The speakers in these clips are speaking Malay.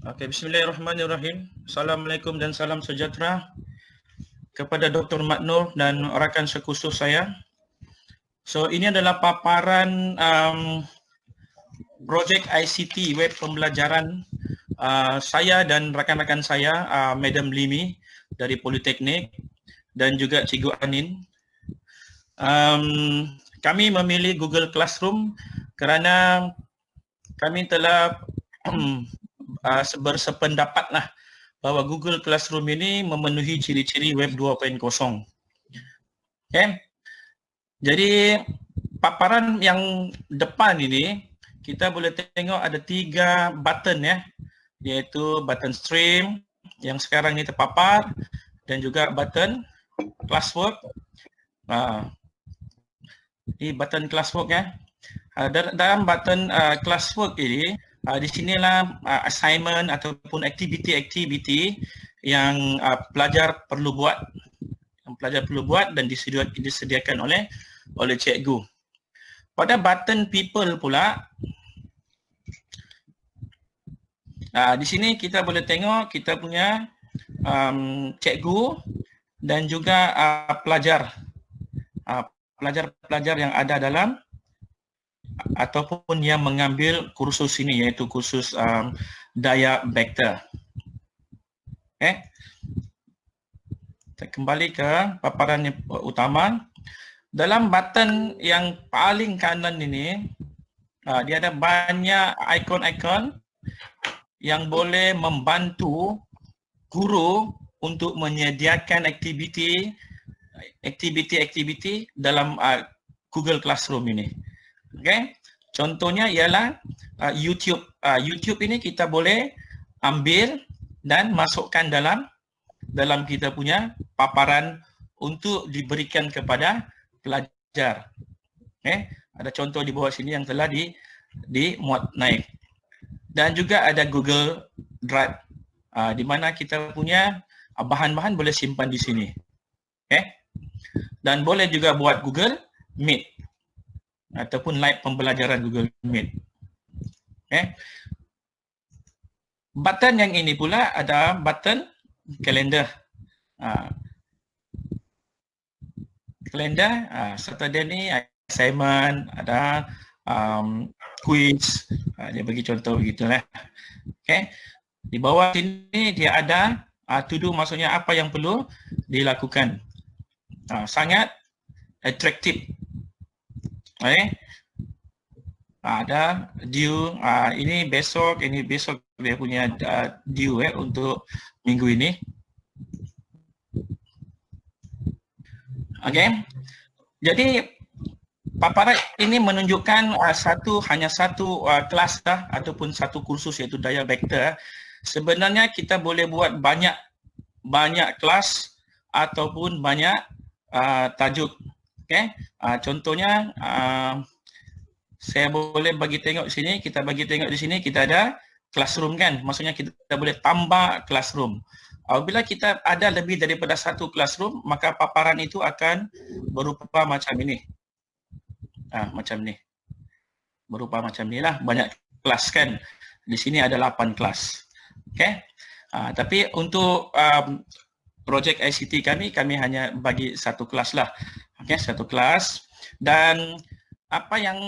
Okey, bismillahirrahmanirrahim. Assalamualaikum dan salam sejahtera kepada Dr. Mat Noor dan rakan sekusus saya. So, ini adalah paparan projek ICT web pembelajaran saya dan rakan-rakan saya, Madam Limi dari Politeknik dan juga Cikgu Anin. Kami memilih Google Classroom kerana kami telah bersependapatlah bahawa Google Classroom ini memenuhi ciri-ciri Web 2.0. Okay. Jadi paparan yang depan ini kita boleh tengok ada 3 button ya, iaitu button stream yang sekarang ini terpapar dan juga button classwork. Ini button classwork ya. Dalam button classwork ini di sinilah assignment ataupun aktiviti-aktiviti yang pelajar perlu buat, dan disediakan oleh cikgu. Pada button people pula, di sini kita boleh tengok kita punya cikgu dan juga pelajar yang ada dalam ataupun yang mengambil kursus ini, iaitu kursus daya vektor. Okay. Kita kembali ke paparan yang utama. Dalam button yang paling kanan ini, dia ada banyak ikon-ikon yang boleh membantu guru untuk menyediakan aktiviti dalam Google Classroom ini. Okay. Contohnya ialah YouTube. YouTube ini kita boleh ambil dan masukkan dalam kita punya paparan untuk diberikan kepada pelajar. Okay. Ada contoh di bawah sini yang telah dimuat naik. Dan juga ada Google Drive, di mana kita punya bahan-bahan boleh simpan di sini. Okay. Dan boleh juga buat Google Meet ataupun live pembelajaran Google Meet. Okay. Button yang ini pula ada button kalender. Kalender, Saturday ni assignment, ada quiz, dia bagi contoh begitulah. Okay. Di bawah sini dia ada to do, maksudnya apa yang perlu dilakukan. Sangat atraktif. Okay. Ada due, ini besok dia punya due untuk minggu ini. Okay. Jadi paparan ini menunjukkan hanya satu kelas ataupun satu kursus, iaitu daya vektor. Sebenarnya kita boleh buat banyak kelas ataupun banyak tajuk. Okay. Contohnya saya boleh bagi tengok sini, kita ada classroom kan, maksudnya kita boleh tambah classroom. Apabila kita ada lebih daripada satu classroom, maka paparan itu akan berupa macam ini. Macam ni. Berupa macam ni lah, banyak kelas kan. Di sini ada 8 kelas. Okay. Tapi untuk projek ICT kami hanya bagi satu kelas lah. Okay, satu kelas. Dan apa yang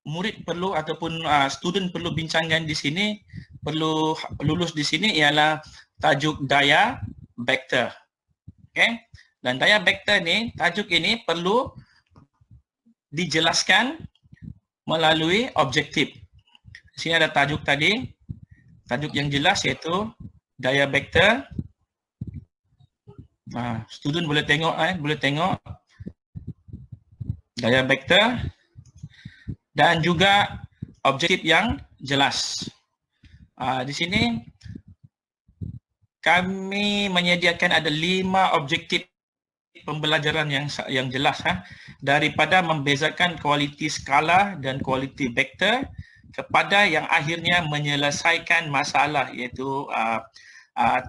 murid perlu ataupun student perlu bincangkan di sini, perlu lulus di sini ialah tajuk daya vektor. Okay. Dan daya vektor ni, tajuk ini perlu dijelaskan melalui objektif. Di sini ada tajuk tadi, tajuk yang jelas iaitu daya vektor. Student boleh tengok, daya vektor dan juga objektif yang jelas. Di sini kami menyediakan ada 5 objektif pembelajaran yang jelas, daripada membezakan kualiti skala dan kualiti vektor kepada yang akhirnya menyelesaikan masalah, iaitu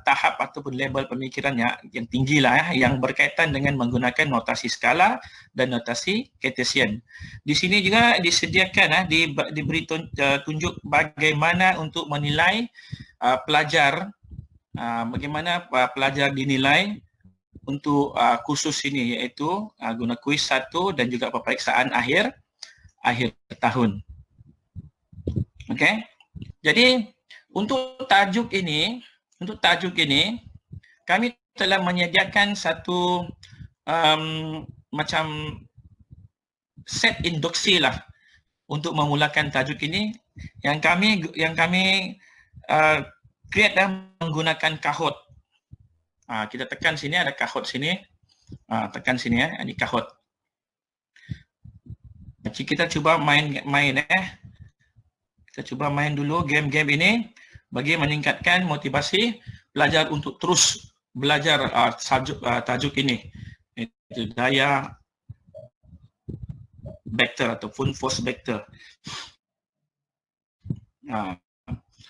tahap ataupun level pemikirannya yang tinggi lah yang berkaitan dengan menggunakan notasi skala dan notasi Cartesian. Di sini juga disediakan diberi tunjuk bagaimana untuk menilai pelajar, bagaimana pelajar dinilai untuk kursus ini, iaitu guna kuis 1 dan juga peperiksaan akhir tahun. Okey. Jadi untuk tajuk ini kami telah menyediakan satu macam set induksi lah untuk memulakan tajuk ini yang kami create dan menggunakan Kahoot. Kita tekan sini, ada Kahoot sini. Tekan sini ini Kahoot. Jadi kita cuba main. Kita cuba main dulu game-game ini bagi meningkatkan motivasi pelajar untuk terus belajar tajuk ini. Itu daya vektor ataupun force vektor.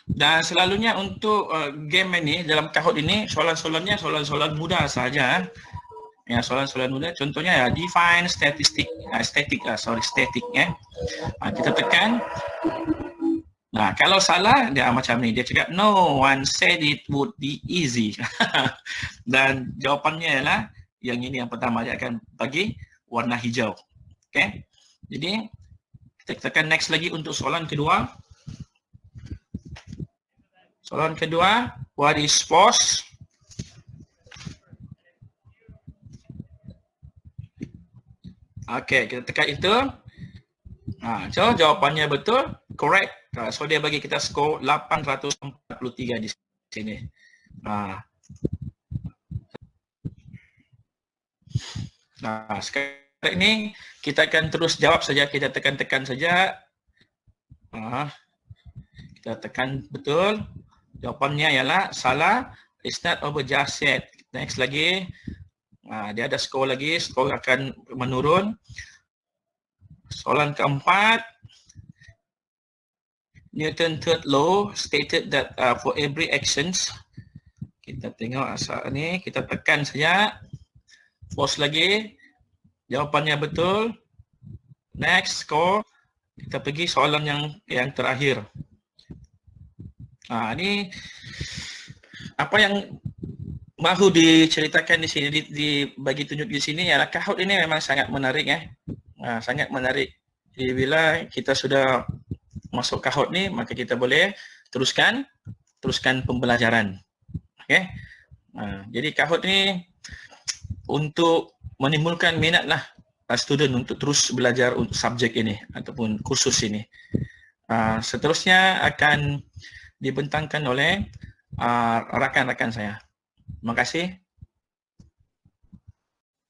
Dan selalunya untuk game ini, dalam Kahoot ini, soalan-soalannya soalan-soalan mudah saja. Ya, soalan-soalan mudah. Contohnya ya, define static. Kita tekan. Nah, kalau salah dia macam ni, dia cakap no one said it would be easy. Dan jawapannya ialah yang ini, yang pertama, dia akan bagi warna hijau. Okey. Jadi kita tekan next lagi untuk soalan kedua. Soalan kedua, what is force? Okey, kita tekan itu. So jawapannya betul, correct. So dia bagi kita skor 843 di sini. Nah, sekarang ini kita akan terus jawab saja, kita tekan-tekan saja. Kita tekan betul. Jawapannya ialah salah. It's not over just yet. Next lagi. Dia ada skor lagi, skor akan menurun. Soalan keempat. Newton third law stated that for every actions, kita tengok asal ni, kita tekan saja, pause lagi, jawapannya betul, next, score, kita pergi soalan yang terakhir. Ini apa yang mahu diceritakan di sini, dibagi tunjuk di sini ialah Kahoot ini memang sangat menarik sangat menarik. Jadi bila kita sudah masuk Kahoot ni, maka kita boleh teruskan pembelajaran. Okey. Jadi Kahoot ni untuk menimbulkan minat lah student untuk terus belajar untuk subjek ini ataupun kursus ini. Seterusnya akan dibentangkan oleh rakan-rakan saya. Terima kasih.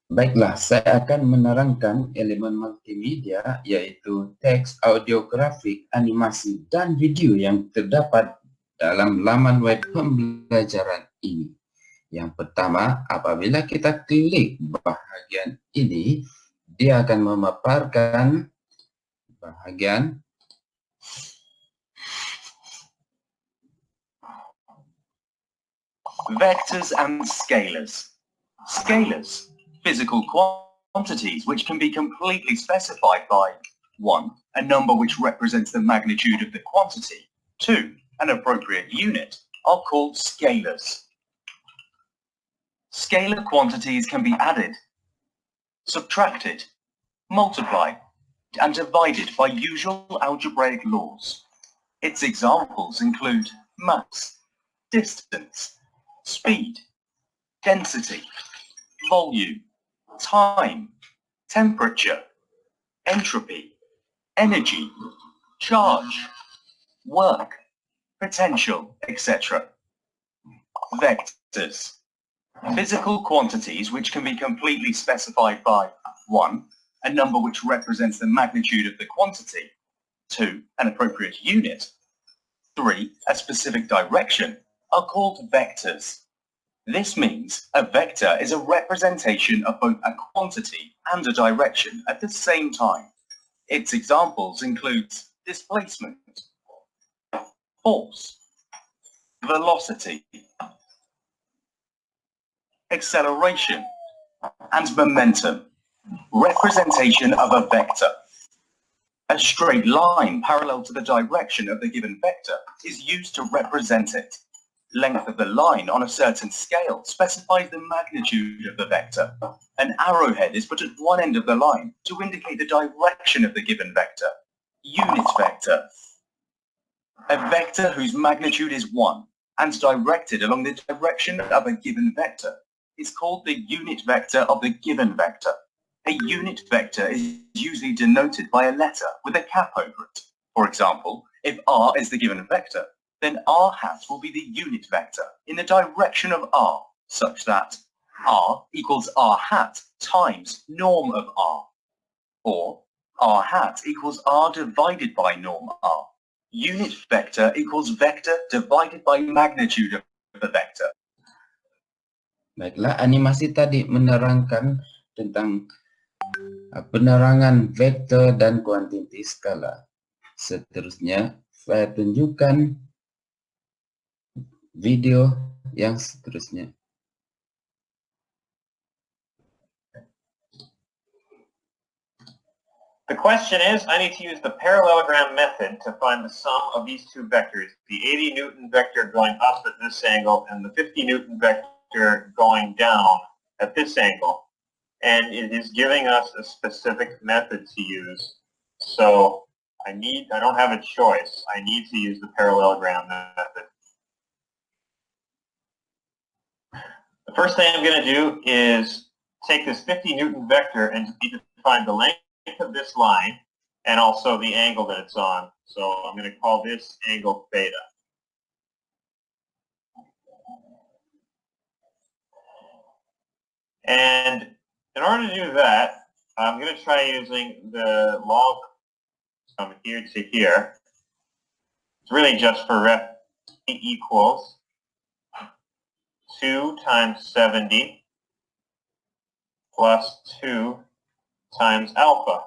Baiklah, saya akan menerangkan elemen multimedia yaitu teks, audio, grafik, animasi, dan video yang terdapat dalam laman web pembelajaran ini. Yang pertama, apabila kita klik bahagian ini, dia akan memaparkan bahagian vectors and scalars. Scalars, physical quantities which can be completely specified by 1. A number which represents the magnitude of the quantity. 2. An appropriate unit are called scalars. Scalar quantities can be added, subtracted, multiplied, and divided by usual algebraic laws. Its examples include mass, distance, speed, density, volume, time, temperature, entropy, energy, charge, work, potential, etc. Vectors. Physical quantities which can be completely specified by 1. A number which represents the magnitude of the quantity. 2. An appropriate unit. 3. A specific direction are called vectors. This means a vector is a representation of both a quantity and a direction at the same time. Its examples include displacement, force, velocity, acceleration, and momentum. Representation of a vector. A straight line parallel to the direction of the given vector is used to represent it. Length of the line on a certain scale specifies the magnitude of the vector. An arrowhead is put at one end of the line to indicate the direction of the given vector. Unit vector. A vector whose magnitude is 1 and directed along the direction of a given vector is called the unit vector of the given vector. A unit vector is usually denoted by a letter with a cap over it. For example, if r is the given vector, then r hat will be the unit vector in the direction of r, such that r equals r hat times norm of r, or r hat equals r divided by norm r. Unit vector equals vector divided by magnitude of the vector. Baiklah, animasi tadi menerangkan tentang penerangan vektor dan kuantiti skala. Seterusnya, saya tunjukkan video yang seterusnya. The question is, I need to use the parallelogram method to find the sum of these two vectors, the 80 Newton vector going up at this angle and the 50 Newton vector going down at this angle. And it is giving us a specific method to use. So I don't have a choice. I need to use the parallelogram method. The first thing I'm going to do is take this 50 Newton vector and need to find the length of this line and also the angle that it's on. So I'm going to call this angle theta. And in order to do that, I'm going to try using the log from here to here. It's really just for rep equals 2 times 70 plus 2 times alpha,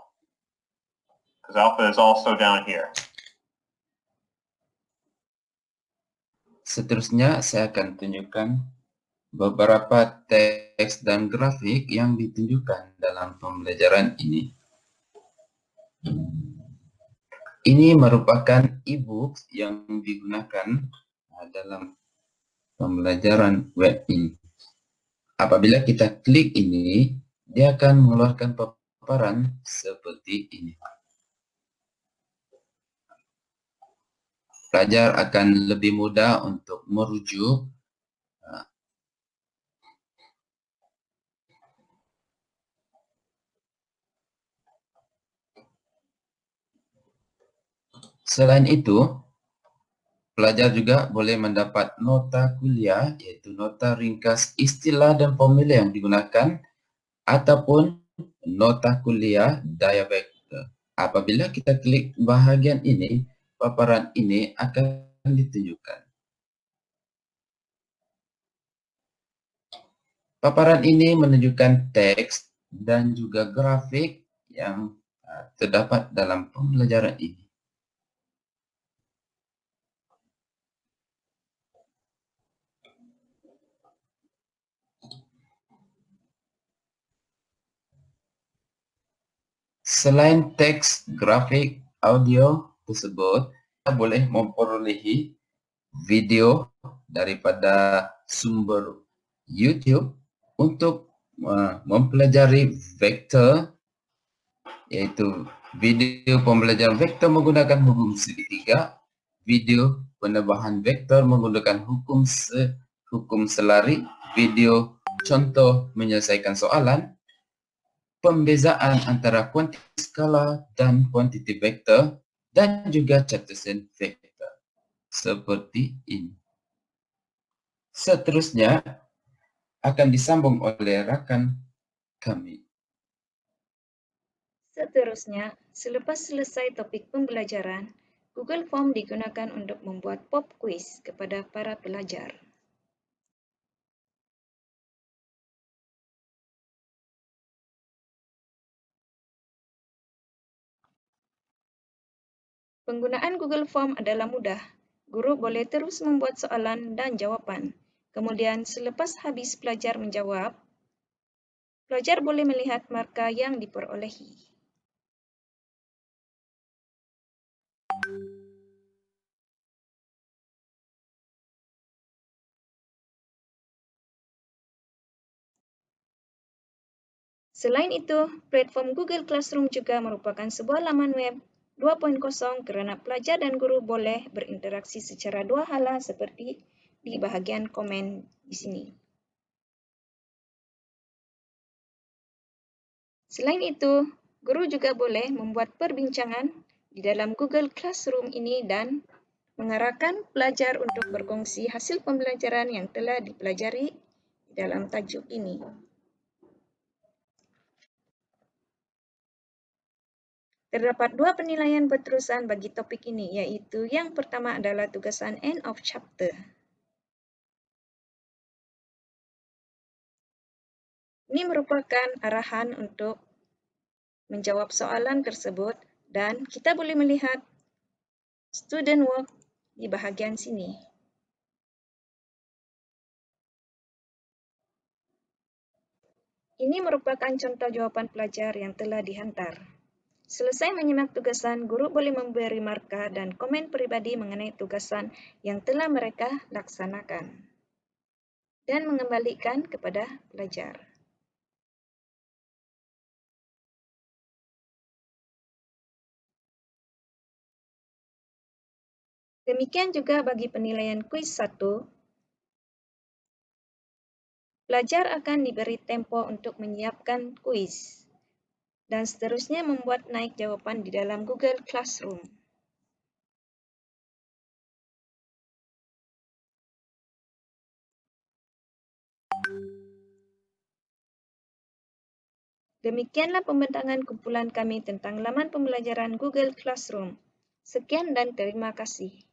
because alpha is also down here. Seterusnya, saya akan tunjukkan beberapa teks dan grafik yang ditunjukkan dalam pembelajaran ini. Ini merupakan e-book yang digunakan dalam pembelajaran web ini. Apabila kita klik ini, dia akan mengeluarkan paparan seperti ini. Pelajar akan lebih mudah untuk merujuk Selain itu, pelajar juga boleh mendapat nota kuliah, yaitu nota ringkas istilah dan formula yang digunakan, ataupun nota kuliah daya vektor. Apabila kita klik bahagian ini, paparan ini akan ditunjukkan. Paparan ini menunjukkan teks dan juga grafik yang terdapat dalam pembelajaran ini. Selain teks, grafik, audio tersebut, kita boleh memperolehi video daripada sumber YouTube untuk mempelajari vektor, iaitu video pembelajaran vektor menggunakan hukum segitiga, video penambahan vektor menggunakan hukum selari, video contoh menyelesaikan soalan, pembezaan antara kuantiti skala dan kuantiti vektor, dan juga Cartesian vektor seperti ini. Seterusnya akan disambung oleh rakan kami. Seterusnya, selepas selesai topik pembelajaran, Google Form digunakan untuk membuat pop quiz kepada para pelajar. Penggunaan Google Form adalah mudah. Guru boleh terus membuat soalan dan jawapan. Kemudian selepas habis pelajar menjawab, pelajar boleh melihat markah yang diperolehi. Selain itu, platform Google Classroom juga merupakan sebuah laman web 2.0 kerana pelajar dan guru boleh berinteraksi secara dua hala seperti di bahagian komen di sini. Selain itu, guru juga boleh membuat perbincangan di dalam Google Classroom ini dan mengarahkan pelajar untuk berkongsi hasil pembelajaran yang telah dipelajari di dalam tajuk ini. Terdapat dua penilaian berterusan bagi topik ini, iaitu yang pertama adalah tugasan end of chapter. Ini merupakan arahan untuk menjawab soalan tersebut dan kita boleh melihat student work di bahagian sini. Ini merupakan contoh jawapan pelajar yang telah dihantar. Selesai menyimak tugasan, guru boleh memberi markah dan komen peribadi mengenai tugasan yang telah mereka laksanakan dan mengembalikan kepada pelajar. Demikian juga bagi penilaian kuis 1, pelajar akan diberi tempo untuk menyiapkan kuis dan seterusnya membuat naik jawapan di dalam Google Classroom. Demikianlah pembentangan kumpulan kami tentang laman pembelajaran Google Classroom. Sekian dan terima kasih.